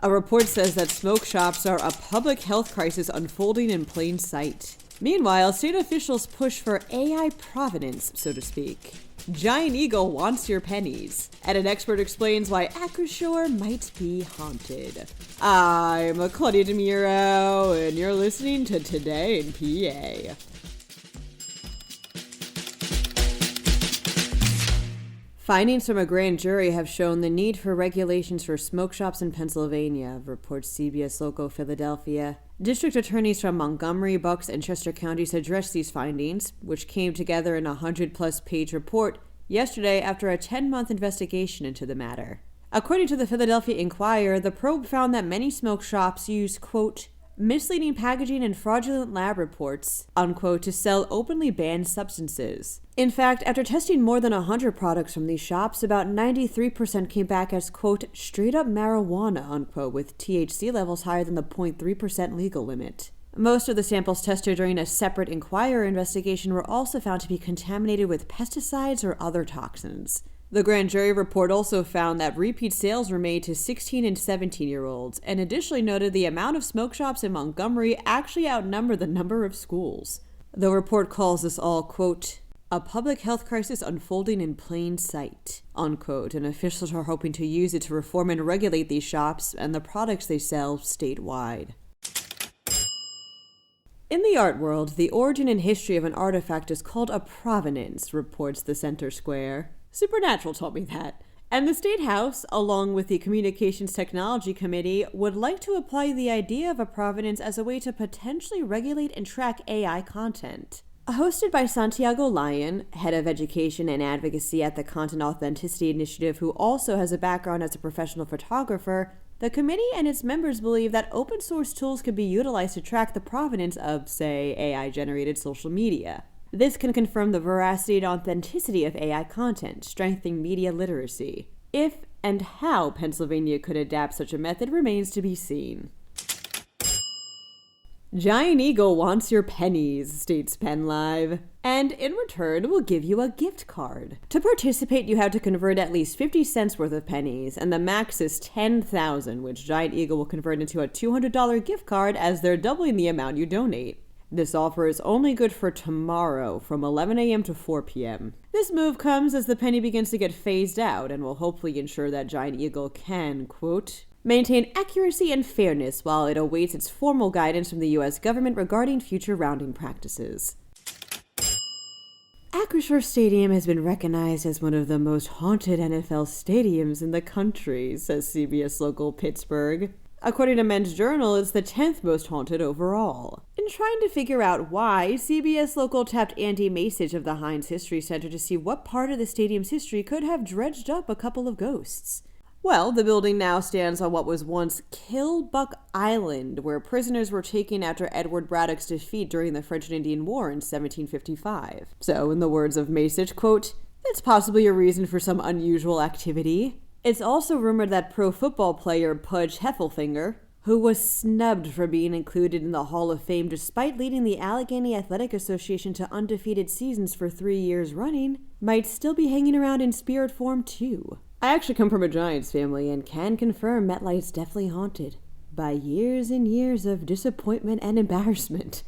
A report says that smoke shops are a public health crisis unfolding in plain sight. Meanwhile, state officials push for AI provenance, so to speak. Giant Eagle wants your pennies, and an expert explains why Acroshore might be haunted. I'm Claudia Dimuro, and you're listening to Today in PA. Findings from a grand jury have shown the need for regulations for smoke shops in Pennsylvania, reports CBS Local Philadelphia. District attorneys from Montgomery, Bucks, and Chester counties addressed these findings, which came together in a 100-plus page report yesterday after a 10-month investigation into the matter. According to the Philadelphia Inquirer, the probe found that many smoke shops use, quote, misleading packaging and fraudulent lab reports, unquote, to sell openly banned substances. In fact, after testing more than 100 products from these shops, about 93% came back as, quote, straight-up marijuana, unquote, with THC levels higher than the 0.3% legal limit. Most of the samples tested during a separate Inquirer investigation were also found to be contaminated with pesticides or other toxins. The grand jury report also found that repeat sales were made to 16 and 17-year-olds, and additionally noted the amount of smoke shops in Montgomery actually outnumber the number of schools. The report calls this all, quote, a public health crisis unfolding in plain sight, unquote, and officials are hoping to use it to reform and regulate these shops and the products they sell statewide. In the art world, the origin and history of an artifact is called a provenance, reports the Center Square. Supernatural told me that. And the State House, along with the Communications Technology Committee, would like to apply the idea of a provenance as a way to potentially regulate and track AI content. Hosted by Santiago Lyon, head of education and advocacy at the Content Authenticity Initiative, who also has a background as a professional photographer, the committee and its members believe that open source tools could be utilized to track the provenance of, say, AI-generated social media. This can confirm the veracity and authenticity of AI content, strengthening media literacy. If and how Pennsylvania could adapt such a method remains to be seen. Giant Eagle wants your pennies, states PennLive, and in return will give you a gift card. To participate, you have to convert at least 50 cents worth of pennies, and the max is 10,000, which Giant Eagle will convert into a $200 gift card as they're doubling the amount you donate. This offer is only good for tomorrow from 11 a.m. to 4 p.m. This move comes as the penny begins to get phased out and will hopefully ensure that Giant Eagle can, quote, maintain accuracy and fairness while it awaits its formal guidance from the U.S. government regarding future rounding practices. Acroshore Stadium has been recognized as one of the most haunted NFL stadiums in the country, says CBS Local Pittsburgh. According to Men's Journal, it's the 10th most haunted overall. In trying to figure out why, CBS Local tapped Andy Masich of the Heinz History Center to see what part of the stadium's history could have dredged up a couple of ghosts. Well, the building now stands on what was once Killbuck Island, where prisoners were taken after Edward Braddock's defeat during the French and Indian War in 1755. So, in the words of Masich, quote, it's possibly a reason for some unusual activity. It's also rumored that pro football player Pudge Heffelfinger, who was snubbed for being included in the Hall of Fame despite leading the Allegheny Athletic Association to undefeated seasons for 3 years running, might still be hanging around in spirit form too. I actually come from a Giants family and can confirm MetLife's definitely haunted by years and years of disappointment and embarrassment.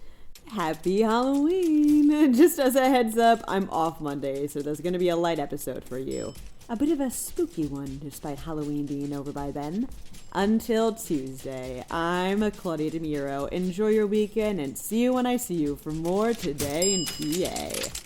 Happy Halloween! Just as a heads up, I'm off Monday, so there's going to be a light episode for you. A bit of a spooky one, despite Halloween being over by then. Until Tuesday, I'm Claudia Dimuro. Enjoy your weekend and see you when I see you for more Today in PA.